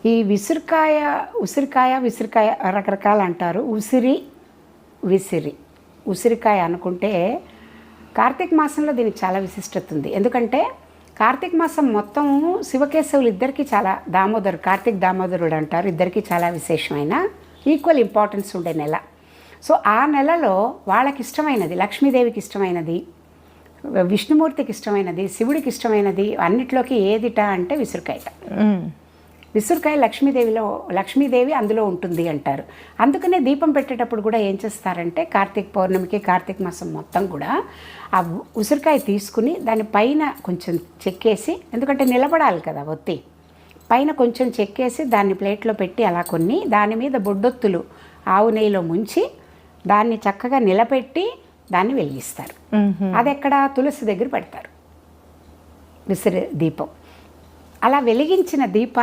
ఈ ఉసిరికాయ రకరకాలు అంటారు. ఉసిరికాయ అనుకుంటే కార్తీక మాసంలో దీనికి చాలా విశిష్టత ఉంది. ఎందుకంటే కార్తీక మాసం మొత్తం శివకేశవులు ఇద్దరికీ చాలా కార్తీక దామోదరుడు అంటారు, ఇద్దరికీ చాలా విశేషమైన ఈక్వల్ ఇంపార్టెన్స్ ఉండే నెల. సో ఆ నెలలో వాళ్ళకి ఇష్టమైనది, లక్ష్మీదేవికి ఇష్టమైనది, విష్ణుమూర్తికి ఇష్టమైనది, శివుడికి ఇష్టమైనది అన్నిట్లోకి ఏదిట అంటే విసురుకాయట. విసురుకాయ లక్ష్మీదేవి అందులో ఉంటుంది అంటారు. అందుకనే దీపం పెట్టేటప్పుడు కూడా ఏం చేస్తారంటే కార్తీక పౌర్ణమికి కార్తీక మాసం మొత్తం కూడా ఆ ఉసిరికాయ తీసుకుని దాని పైన కొంచెం చెక్కేసి, ఎందుకంటే నిలబడాలి కదా ఒత్తి, పైన కొంచెం చెక్కేసి దాన్ని ప్లేట్లో పెట్టి అలా కొన్ని దాని మీద బొడ్డొత్తులు ఆవు నెయ్యిలో ముంచి దాన్ని చక్కగా నిలబెట్టి దాన్ని వెలిగిస్తారు. అది ఎక్కడ తులసి దగ్గర పెడతారు విసిరి దీపం. అలా వెలిగించిన దీపాన్ని